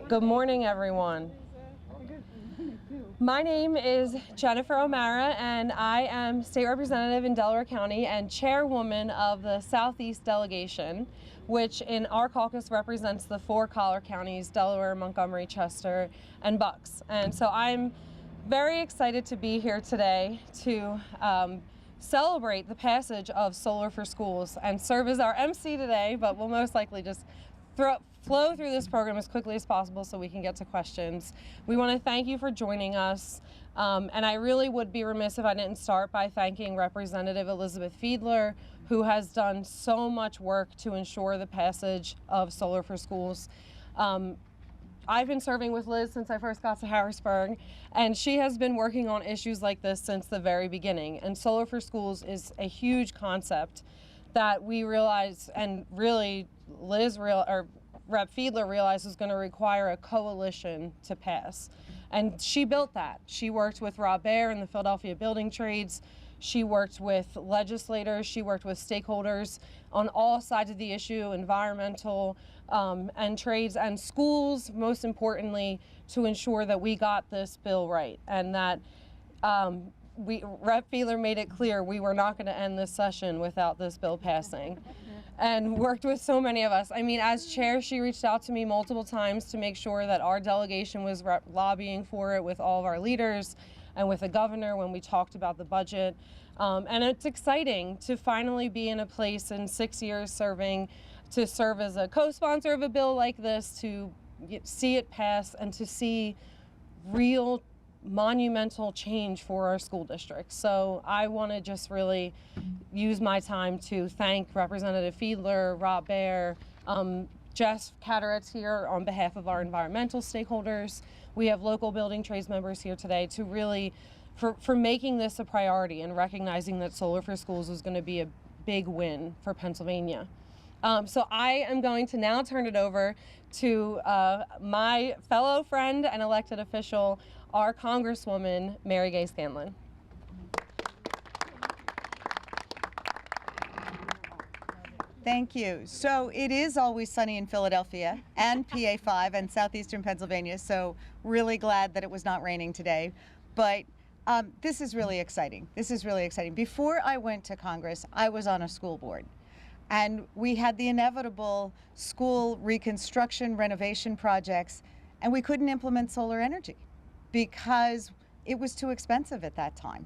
Good morning, everyone. My name is Jennifer O'Mara, and I am state representative in Delaware County and chairwoman of the Southeast delegation, which in our caucus represents the 4 collar counties: Delaware, Montgomery, Chester, and Bucks. And so I'm very excited to be here today to celebrate the passage of Solar for Schools and serve as our MC today, but we'll most likely just flow through this program as quickly as possible so we can get to questions. We want to thank you for joining us, and I really would be remiss if I didn't start by thanking Representative Elizabeth Fiedler, who has done so much work to ensure the passage of Solar for Schools. I've been serving with Liz since I first got to Harrisburg, and she has been working on issues like this since the very beginning. And Solar for Schools is a huge concept that we realized, and really Rep. Fiedler realized was going to require a coalition to pass. And she built that. She worked with Rob Baer and the Philadelphia Building Trades. She worked with legislators. She worked with stakeholders on all sides of the issue: environmental and trades and schools, most importantly, to ensure that we got this bill right, and that Rep. Fiedler made it clear we were not going to end this session without this bill passing, and worked with so many of us. I mean, as chair, she reached out to me multiple times to make sure that our delegation was lobbying for it with all of our leaders and with the governor when we talked about the budget. And it's exciting to finally be in a place in 6 years serving to serve as a co-sponsor of a bill like this, to see it pass and to see real monumental change for our school districts. So I want to just really use my time to thank Representative Fiedler, Rob Baer, Jeff Catteret's here on behalf of our environmental stakeholders. We have local building trades members here today to really, for making this a priority and recognizing that Solar for Schools was going to be a big win for Pennsylvania. So I am going to now turn it over to my fellow friend and elected official, our Congresswoman, Mary Gay Scanlon. Thank you. So it is always sunny in Philadelphia and PA5 and southeastern Pennsylvania, so really glad that it was not raining today. But this is really exciting. This is really exciting. Before I went to Congress, I was on a school board. And we had the inevitable school reconstruction, renovation projects, and we couldn't implement solar energy because it was too expensive at that time.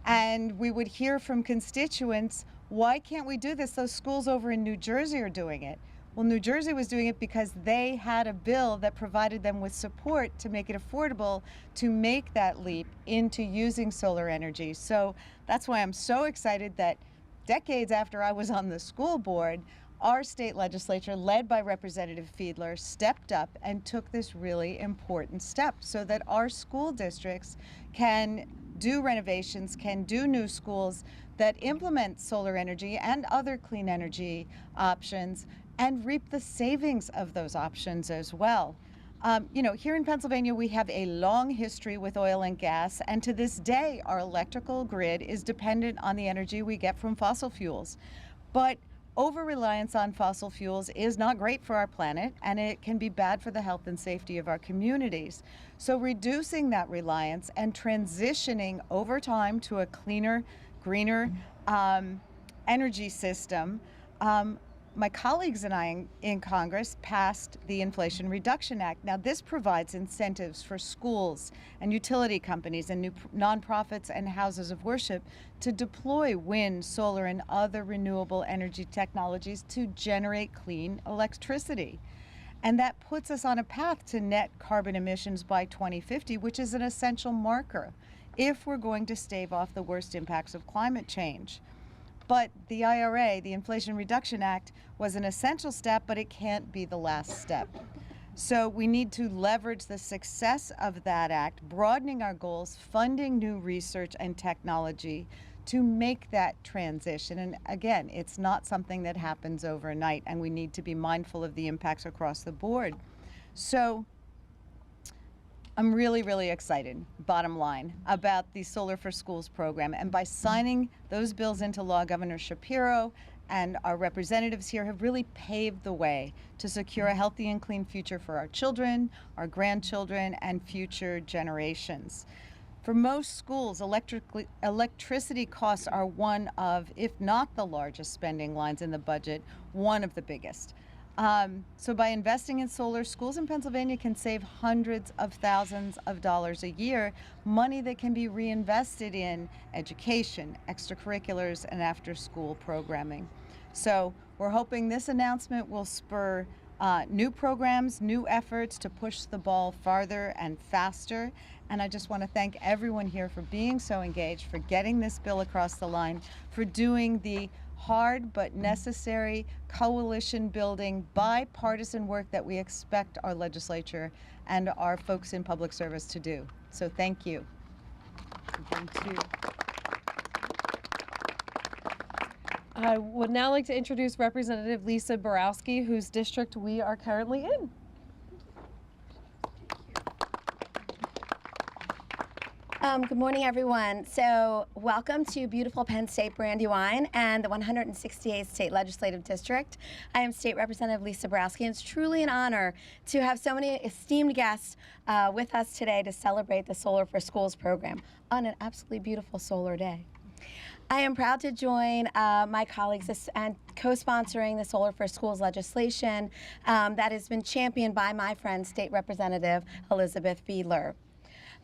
And we would hear from constituents, why can't we do this? Those schools over in New Jersey are doing it. Well, New Jersey was doing it because they had a bill that provided them with support to make it affordable to make that leap into using solar energy. So that's why I'm so excited that decades after I was on the school board, our state legislature, led by Representative Fiedler, stepped up and took this really important step so that our school districts can do renovations, can do new schools that implement solar energy and other clean energy options and reap the savings of those options as well. Here in Pennsylvania, we have a long history with oil and gas, and to this day, our electrical grid is dependent on the energy we get from fossil fuels. But over-reliance on fossil fuels is not great for our planet, and it can be bad for the health and safety of our communities. So reducing that reliance and transitioning over time to a cleaner, greener energy system, my colleagues and I in Congress passed the Inflation Reduction Act. Now, this provides incentives for schools and utility companies and nonprofits and houses of worship to deploy wind, solar, and other renewable energy technologies to generate clean electricity. And that puts us on a path to net carbon emissions by 2050, which is an essential marker if we're going to stave off the worst impacts of climate change. But the IRA, the Inflation Reduction Act, was an essential step, but it can't be the last step. So we need to leverage the success of that act, broadening our goals, funding new research and technology to make that transition. And again, it's not something that happens overnight, and we need to be mindful of the impacts across the board. So I'm really, really excited, bottom line, about the Solar for Schools program. And by signing those bills into law, Governor Shapiro and our representatives here have really paved the way to secure a healthy and clean future for our children, our grandchildren, and future generations. For most schools, electricity costs are one of, if not the largest spending lines in the budget, one of the biggest. So by investing in solar, schools in Pennsylvania can save hundreds of thousands of dollars a year, money that can be reinvested in education, extracurriculars, and after-school programming. So we're hoping this announcement will spur new programs, new efforts to push the ball farther and faster. And I just want to thank everyone here for being so engaged, for getting this bill across the line, for doing the hard but necessary coalition building, bipartisan work that we expect our legislature and our folks in public service to do. So thank you. Thank you. I would now like to introduce Representative Lisa Borowski, whose district we are currently in. Good morning, everyone. So welcome to beautiful Penn State Brandywine and the 168th State Legislative District. I am State Representative Lisa Borowski, and it's truly an honor to have so many esteemed guests with us today to celebrate the Solar for Schools program on an absolutely beautiful solar day. I am proud to join my colleagues and co-sponsoring the Solar for Schools legislation that has been championed by my friend, State Representative Elizabeth Fiedler.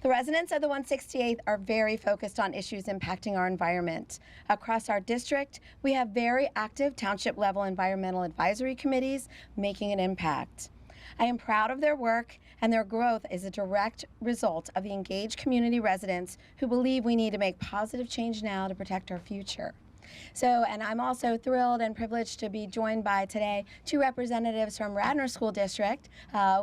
The residents of the 168th are very focused on issues impacting our environment. Across our district, we have very active township-level environmental advisory committees making an impact. I am proud of their work, and their growth is a direct result of the engaged community residents who believe we need to make positive change now to protect our future. And I'm also thrilled and privileged to be joined by today two representatives from Radnor School District,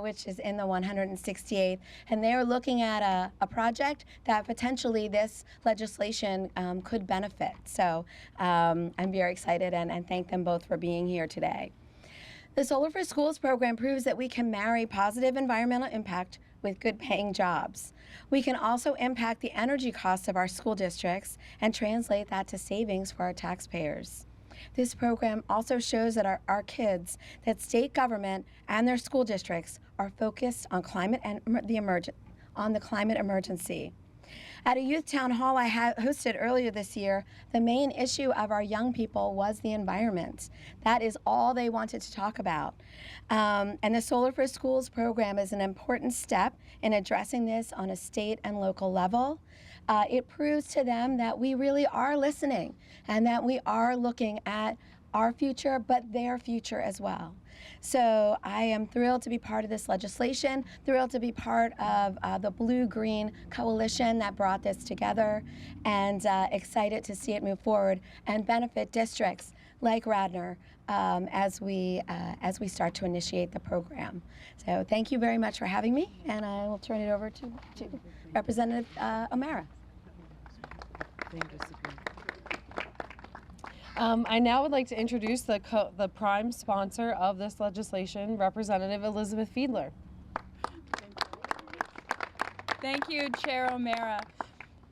which is in the 168th, and they are looking at a project that potentially this legislation could benefit. So I'm very excited and thank them both for being here today. The Solar for Schools program proves that we can marry positive environmental impact with good paying jobs. We can also impact the energy costs of our school districts and translate that to savings for our taxpayers. This program also shows that our kids, that state government and their school districts are focused on climate and the climate emergency. At a youth town hall I hosted earlier this year, the main issue of our young people was the environment. That is all they wanted to talk about. And the Solar for Schools program is an important step in addressing this on a state and local level. It proves to them that we really are listening and that we are looking at our future, but their future as well. So I am thrilled to be part of this legislation, thrilled to be part of the Blue-Green Coalition that brought this together, and excited to see it move forward and benefit districts like Radnor as we start to initiate the program. So thank you very much for having me, and I will turn it over to Representative O'Mara. I now would like to introduce the prime sponsor of this legislation, Representative Elizabeth Fiedler. Thank you, Chair O'Mara.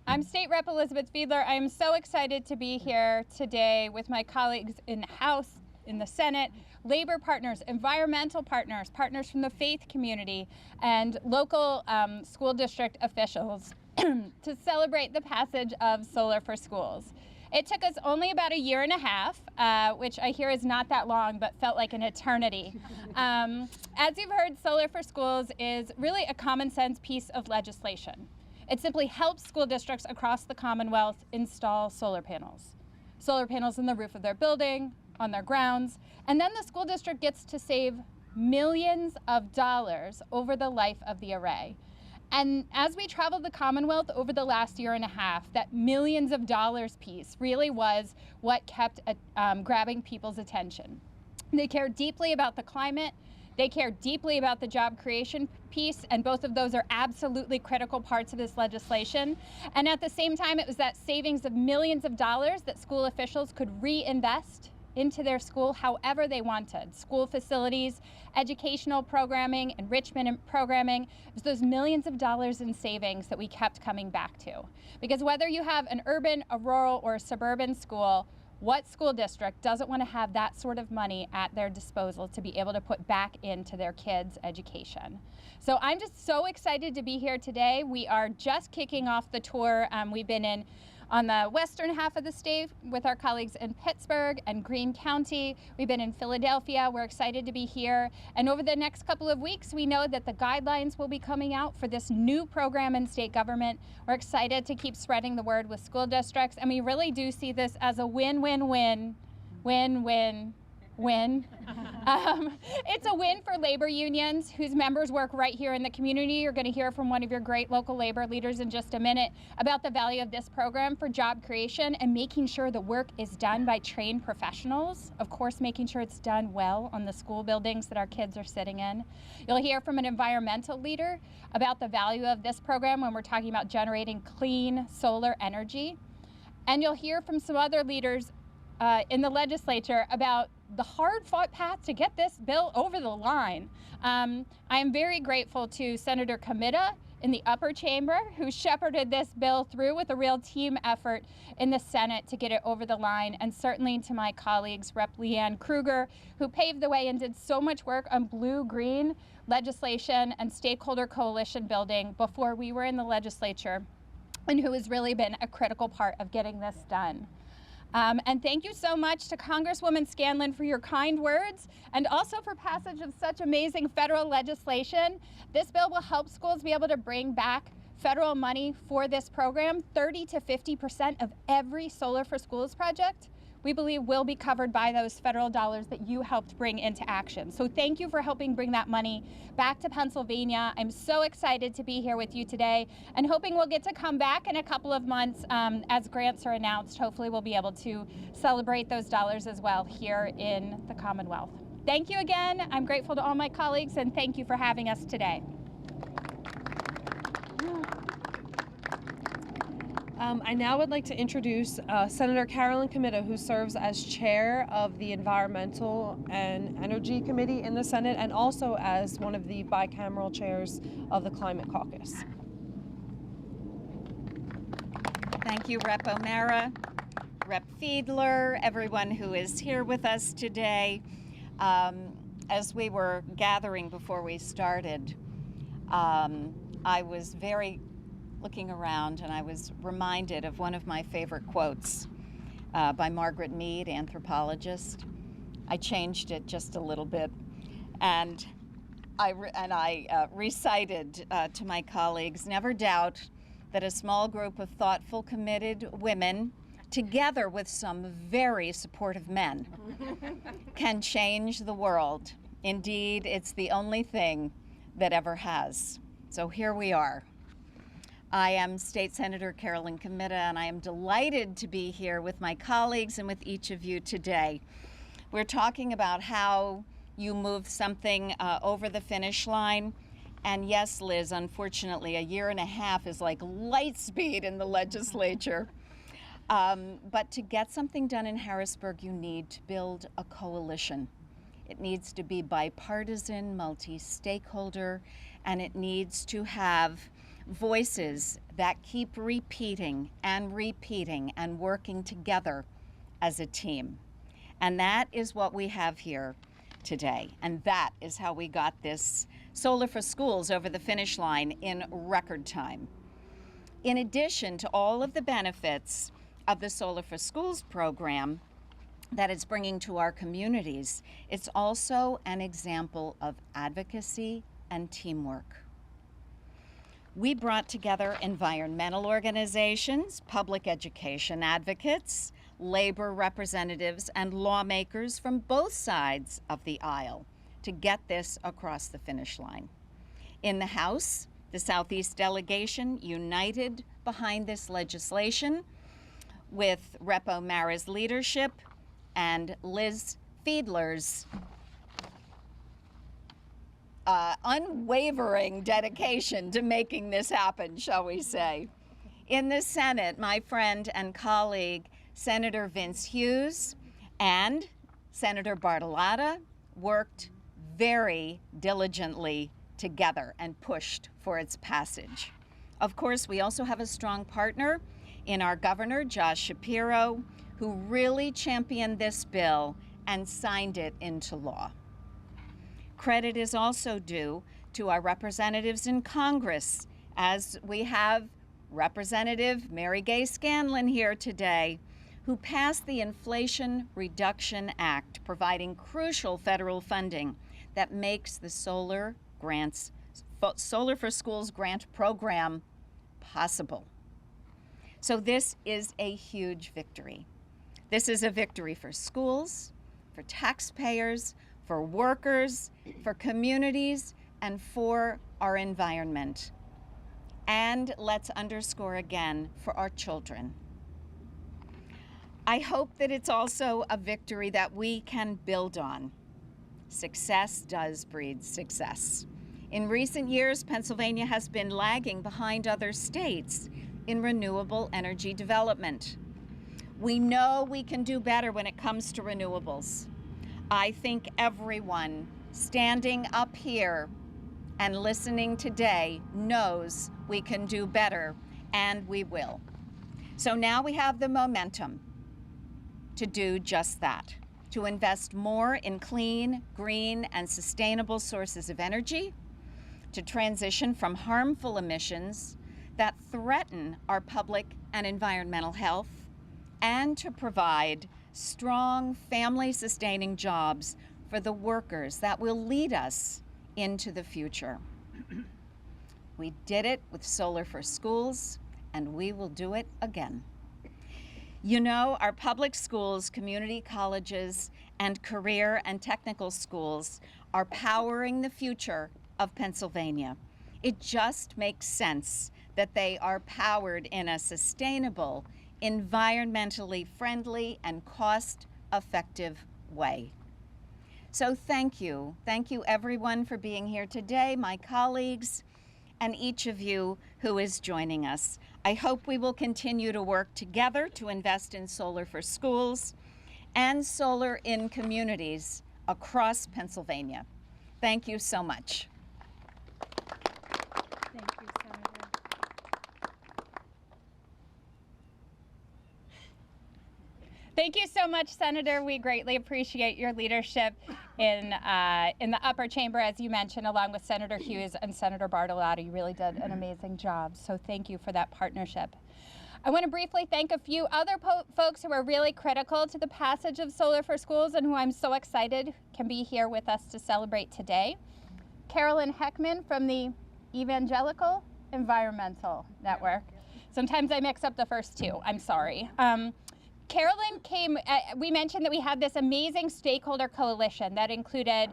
I'm State Rep Elizabeth Fiedler. I am so excited to be here today with my colleagues in the House, in the Senate, labor partners, environmental partners, partners from the faith community, and local school district officials to celebrate the passage of Solar for Schools. It took us only about a year and a half, which I hear is not that long, but felt like an eternity. As you've heard, Solar for Schools is really a common sense piece of legislation. It simply helps school districts across the Commonwealth install solar panels. Solar panels in the roof of their building, on their grounds, and then the school district gets to save millions of dollars over the life of the array. And as we traveled the Commonwealth over the last year and a half, that millions of dollars piece really was what kept grabbing people's attention. They care deeply about the climate, they care deeply about the job creation piece, and both of those are absolutely critical parts of this legislation. And at the same time, it was that savings of millions of dollars that school officials could reinvest into their school however they wanted. School facilities, educational programming, enrichment programming. It was those millions of dollars in savings that we kept coming back to. Because whether you have an urban, a rural, or a suburban school, What school district doesn't want to have that sort of money at their disposal to be able to put back into their kids' education? So I'm just so excited to be here today. We are just kicking off the tour. We've been on the western half of the state with our colleagues in Pittsburgh and Greene County. We've been in Philadelphia. We're excited to be here. And over the next couple of weeks, we know that the guidelines will be coming out for this new program in state government. We're excited to keep spreading the word with school districts. And we really do see this as a win-win-win, win-win-win. It's a win for labor unions whose members work right here in the community. You're going to hear from one of your great local labor leaders in just a minute about the value of this program for job creation and making sure the work is done by trained professionals. Of course, making sure it's done well on the school buildings that our kids are sitting in. You'll hear from an environmental leader about the value of this program when we're talking about generating clean solar energy. And you'll hear from some other leaders in the legislature about the hard-fought path to get this bill over the line. I am very grateful to Senator Comitta in the upper chamber who shepherded this bill through with a real team effort in the Senate to get it over the line, and certainly to my colleagues, Rep. Leanne Kruger, who paved the way and did so much work on blue-green legislation and stakeholder coalition building before we were in the legislature, and who has really been a critical part of getting this done. And thank you so much to Congresswoman Scanlon for your kind words and also for passage of such amazing federal legislation. This bill will help schools be able to bring back federal money for this program. 30 to 50% of every Solar for Schools project, we believe, will be covered by those federal dollars that you helped bring into action. So thank you for helping bring that money back to Pennsylvania. I'm so excited to be here with you today and hoping we'll get to come back in a couple of months as grants are announced. Hopefully we'll be able to celebrate those dollars as well here in the Commonwealth. Thank you again. I'm grateful to all my colleagues, and thank you for having us today. I now would like to introduce Senator Carolyn Comitta, who serves as chair of the Environmental and Energy Committee in the Senate and also as one of the bicameral chairs of the Climate Caucus. Thank you, Rep. O'Mara, Rep. Fiedler, everyone who is here with us today. As we were gathering before we started, I was looking around, and I was reminded of one of my favorite quotes by Margaret Mead, anthropologist. I changed it just a little bit, and I recited to my colleagues, "Never doubt that a small group of thoughtful, committed women, together with some very supportive men, can change the world. Indeed, it's the only thing that ever has." So here we are. I am State Senator Carolyn Comitta, and I am delighted to be here with my colleagues and with each of you today. We're talking about how you move something over the finish line. And yes, Liz, unfortunately, a year and a half is like light speed in the legislature. But to get something done in Harrisburg, you need to build a coalition. It needs to be bipartisan, multi-stakeholder, and it needs to have voices that keep repeating and working together as a team. And that is what we have here today. And that is how we got this Solar for Schools over the finish line in record time. In addition to all of the benefits of the Solar for Schools program that it's bringing to our communities, it's also an example of advocacy and teamwork. We brought together environmental organizations, public education advocates, labor representatives, and lawmakers from both sides of the aisle to get this across the finish line. In the House, the Southeast delegation united behind this legislation with Rep. O'Mara's leadership and Liz Fiedler's unwavering dedication to making this happen, shall we say. In the Senate, my friend and colleague, Senator Vince Hughes and Senator Bartolotta worked very diligently together and pushed for its passage. Of course, we also have a strong partner in our governor, Josh Shapiro, who really championed this bill and signed it into law. Credit is also due to our representatives in Congress, as we have Representative Mary Gay Scanlon here today, who passed the Inflation Reduction Act, providing crucial federal funding that makes the Solar for Schools grant program possible. So this is a huge victory. This is a victory for schools, for taxpayers, for workers, for communities, and for our environment. And let's underscore again, for our children. I hope that it's also a victory that we can build on. Success does breed success. In recent years, Pennsylvania has been lagging behind other states in renewable energy development. We know we can do better when it comes to renewables. I think everyone standing up here and listening today knows we can do better, and we will. So now we have the momentum to do just that, to invest more in clean, green, and sustainable sources of energy, to transition from harmful emissions that threaten our public and environmental health, and to provide strong family-sustaining jobs for the workers that will lead us into the future. We did it with Solar for Schools, and we will do it again. You know, our public schools, community colleges, and career and technical schools are powering the future of Pennsylvania. It just makes sense that they are powered in a sustainable, environmentally friendly, and cost-effective way. So thank you. Thank you everyone for being here today, my colleagues, and each of you who is joining us. I hope we will continue to work together to invest in Solar for Schools and solar in communities across Pennsylvania. Thank you so much. Thank you, Senator. Thank you so much, Senator. We greatly appreciate your leadership in the upper chamber, as you mentioned, along with Senator Hughes and Senator Bartolotti. You really did an amazing job, so thank you for that partnership. I want to briefly thank a few other folks who are really critical to the passage of Solar for Schools and who I'm so excited can be here with us to celebrate today. Carolyn Heckman from the Evangelical Environmental Network. Sometimes I mix up the first two, I'm sorry. Carolyn came, we mentioned that we had this amazing stakeholder coalition that included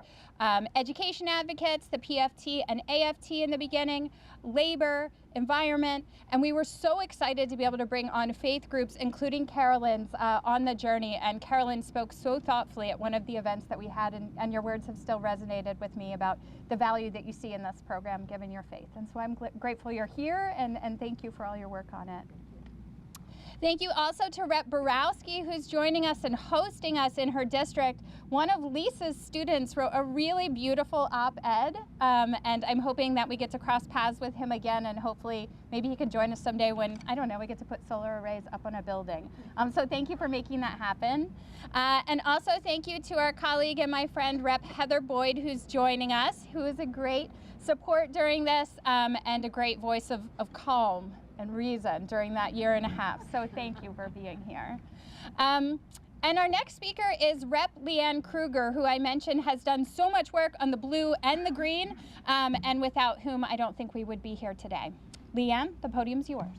education advocates, the PFT and AFT in the beginning, labor, environment, and we were so excited to be able to bring on faith groups, including Carolyn's, on the journey. And Carolyn spoke so thoughtfully at one of the events that we had, and your words have still resonated with me about the value that you see in this program, given your faith. And so I'm grateful you're here, and thank you for all your work on it. Thank you also to Rep. Borowski, who's joining us and hosting us in her district. One of Lisa's students wrote a really beautiful op-ed, and I'm hoping that we get to cross paths with him again, and hopefully maybe he can join us someday when, I don't know, we get to put solar arrays up on a building. So thank you for making that happen. And also thank you to our colleague and my friend, Rep. Heather Boyd, who's joining us, who is a great support during this, and a great voice of calm and reason during that year and a half. So thank you for being here. And our next speaker is Rep. Leanne Kruger, who I mentioned has done so much work on the blue and the green, and without whom I don't think we would be here today. Leanne, the podium's yours.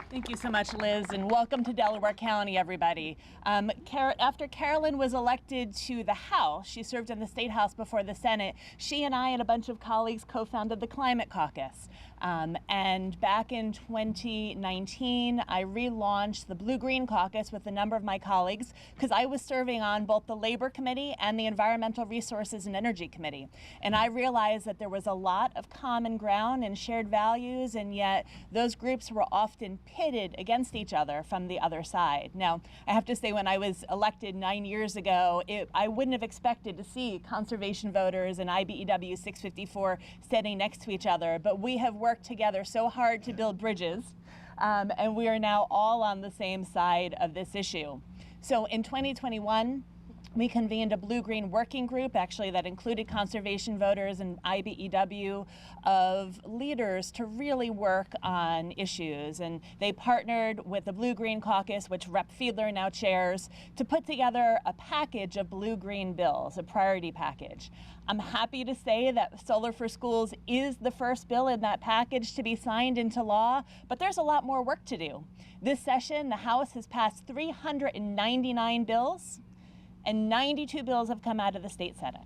Thank you so much, Liz, and welcome to Delaware County, everybody. After Carolyn was elected to the House, she served in the State House before the Senate. She and I and a bunch of colleagues co-founded the Climate Caucus. And back in 2019, I relaunched the Blue-Green Caucus with a number of my colleagues because I was serving on both the Labor Committee and the Environmental Resources and Energy Committee. And I realized that there was a lot of common ground and shared values, and yet those groups were often pitted against each other from the other side. Now, I have to say, when I was elected 9 years ago, I wouldn't have expected to see conservation voters and IBEW 654 standing next to each other, but we have worked together so hard to build bridges and we are now all on the same side of this issue. So in 2021, we convened a blue-green working group, actually, that included conservation voters and IBEW of leaders to really work on issues. And they partnered with the Blue-Green Caucus, which Rep. Fiedler now chairs, to put together a package of blue-green bills, a priority package. I'm happy to say that Solar for Schools is the first bill in that package to be signed into law, but there's a lot more work to do. This session, the House has passed 399 bills, and 92 bills have come out of the state Senate.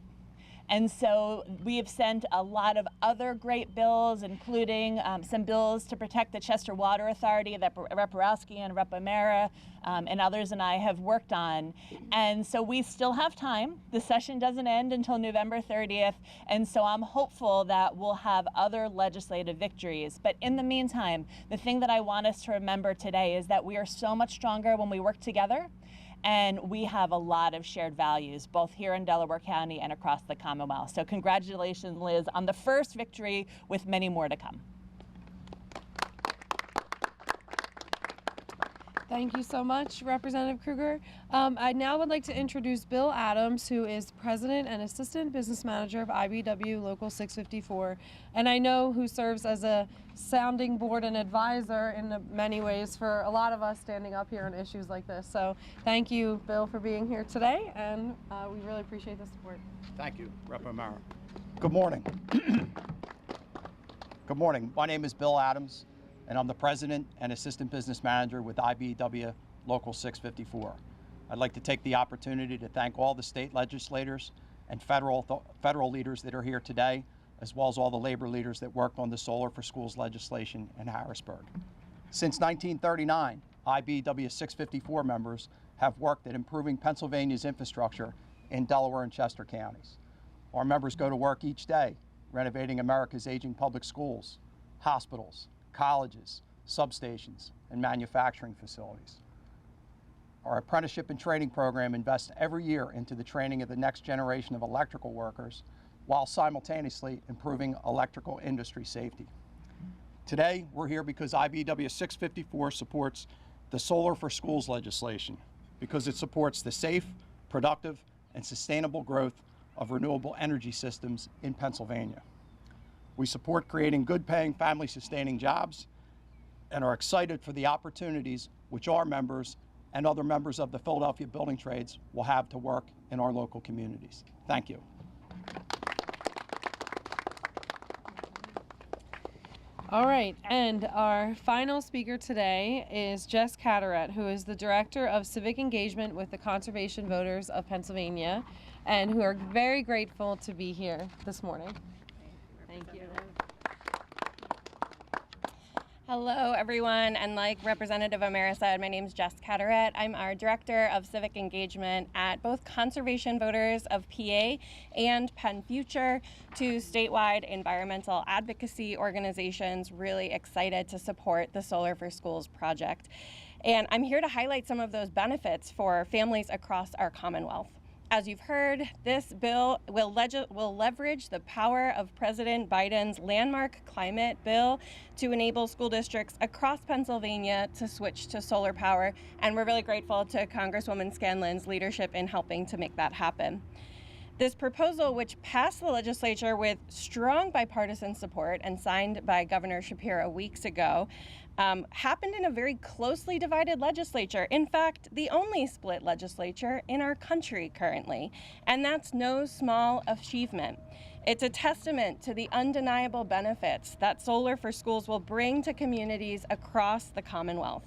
And so we have sent a lot of other great bills, including some bills to protect the Chester Water Authority that Rep. Borowski and Rep. O'Mara and others and I have worked on. And so we still have time. The session doesn't end until November 30th. And so I'm hopeful that we'll have other legislative victories. But in the meantime, the thing that I want us to remember today is that we are so much stronger when we work together. And we have a lot of shared values, both here in Delaware County and across the Commonwealth. So congratulations, Liz, on the first victory with many more to come. Thank you so much, Representative Kruger. I now would like to introduce Bill Adams, who is President and Assistant Business Manager of IBEW Local 654, and I know who serves as a sounding board and advisor in many ways for a lot of us standing up here on issues like this. So thank you, Bill, for being here today, and we really appreciate the support. Thank you, Rep. O'Mara. Good morning. Good morning. My name is Bill Adams, and I'm the President and Assistant Business Manager with IBEW Local 654. I'd like to take the opportunity to thank all the state legislators and federal leaders that are here today, as well as all the labor leaders that worked on the Solar for Schools legislation in Harrisburg. Since 1939, IBEW 654 members have worked at improving Pennsylvania's infrastructure in Delaware and Chester counties. Our members go to work each day renovating America's aging public schools, hospitals, colleges, substations, and manufacturing facilities. Our apprenticeship and training program invests every year into the training of the next generation of electrical workers while simultaneously improving electrical industry safety. Today, we're here because IBEW 654 supports the Solar for Schools legislation because it supports the safe, productive, and sustainable growth of renewable energy systems in Pennsylvania. We support creating good-paying, family-sustaining jobs and are excited for the opportunities which our members and other members of the Philadelphia building trades will have to work in our local communities. Thank you. All right, and our final speaker today is Jess Carteret, who is the Director of Civic Engagement with the Conservation Voters of Pennsylvania, and who are very grateful to be here this morning. Thank you. Hello, everyone, and like Representative O'Mara said, my name is Jess Carteret. I'm our Director of Civic Engagement at both Conservation Voters of PA and Penn Future, two statewide environmental advocacy organizations really excited to support the Solar for Schools project. And I'm here to highlight some of those benefits for families across our Commonwealth. As you've heard, this bill will leverage the power of President Biden's landmark climate bill to enable school districts across Pennsylvania to switch to solar power, and we're really grateful to Congresswoman Scanlon's leadership in helping to make that happen. This proposal, which passed the legislature with strong bipartisan support and signed by Governor Shapiro weeks ago, happened in a very closely divided legislature. In fact, the only split legislature in our country currently, and that's no small achievement. It's a testament to the undeniable benefits that Solar for Schools will bring to communities across the Commonwealth.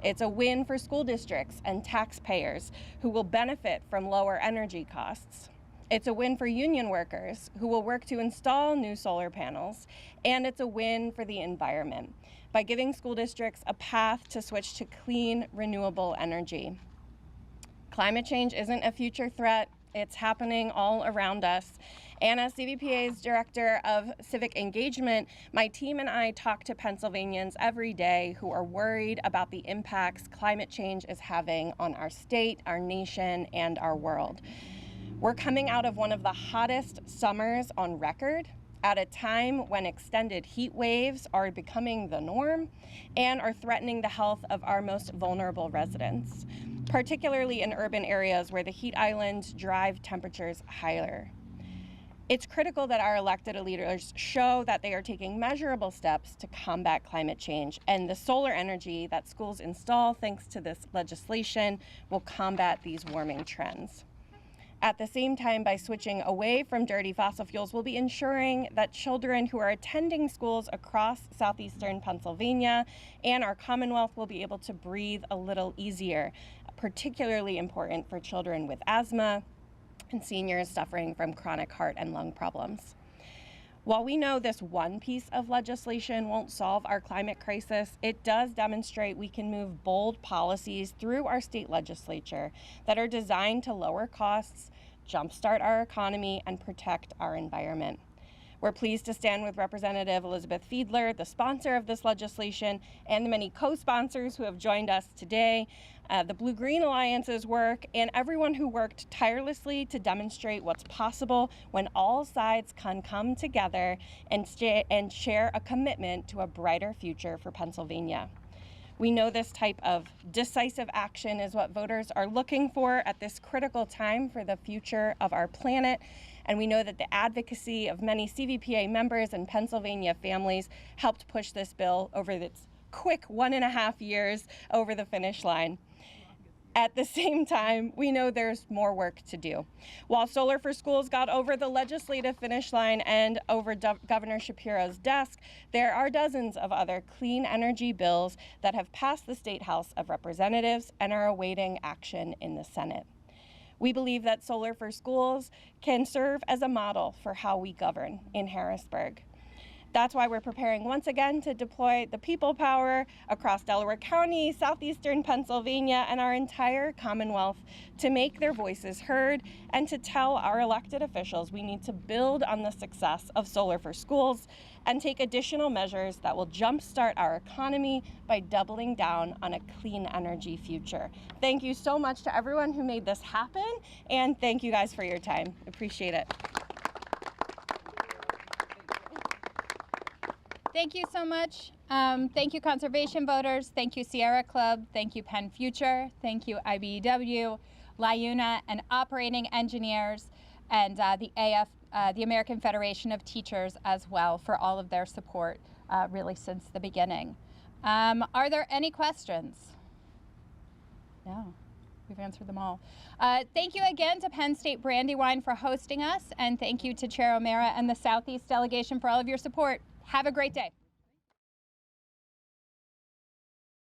It's a win for school districts and taxpayers who will benefit from lower energy costs. It's a win for union workers who will work to install new solar panels, and it's a win for the environment by giving school districts a path to switch to clean, renewable energy. Climate change isn't a future threat, it's happening all around us. And as CVPA's Director of Civic Engagement, my team and I talk to Pennsylvanians every day who are worried about the impacts climate change is having on our state, our nation, and our world. We're coming out of one of the hottest summers on record, at a time when extended heat waves are becoming the norm and are threatening the health of our most vulnerable residents, particularly in urban areas where the heat islands drive temperatures higher. It's critical that our elected leaders show that they are taking measurable steps to combat climate change, and the solar energy that schools install thanks to this legislation will combat these warming trends. At the same time, by switching away from dirty fossil fuels, we'll be ensuring that children who are attending schools across southeastern Pennsylvania and our Commonwealth will be able to breathe a little easier, particularly important for children with asthma and seniors suffering from chronic heart and lung problems. While we know this one piece of legislation won't solve our climate crisis, it does demonstrate we can move bold policies through our state legislature that are designed to lower costs, jumpstart our economy, and protect our environment. We're pleased to stand with Representative Elizabeth Fiedler, the sponsor of this legislation, and the many co-sponsors who have joined us today, the Blue-Green Alliance's work, and everyone who worked tirelessly to demonstrate what's possible when all sides can come together and share a commitment to a brighter future for Pennsylvania. We know this type of decisive action is what voters are looking for at this critical time for the future of our planet. And we know that the advocacy of many CVPA members and Pennsylvania families helped push this bill over its quick 1.5 years over the finish line. At the same time, we know there's more work to do. While Solar for Schools got over the legislative finish line and over Governor Shapiro's desk, there are dozens of other clean energy bills that have passed the State House of Representatives and are awaiting action in the Senate. We believe that Solar for Schools can serve as a model for how we govern in Harrisburg. That's why we're preparing once again to deploy the people power across Delaware County, southeastern Pennsylvania, and our entire Commonwealth to make their voices heard and to tell our elected officials we need to build on the success of Solar for Schools and take additional measures that will jumpstart our economy by doubling down on a clean energy future. Thank you so much to everyone who made this happen, and thank you guys for your time. Appreciate it. Thank you so much. Thank you, conservation voters. Thank you, Sierra Club. Thank you, Penn Future. Thank you, IBEW, LIUNA, and operating engineers, and the American Federation of Teachers as well for all of their support really since the beginning. Are there any questions? No. We've answered them all. Thank you again to Penn State Brandywine for hosting us, and thank you to Chair O'Mara and the Southeast delegation for all of your support. Have a great day.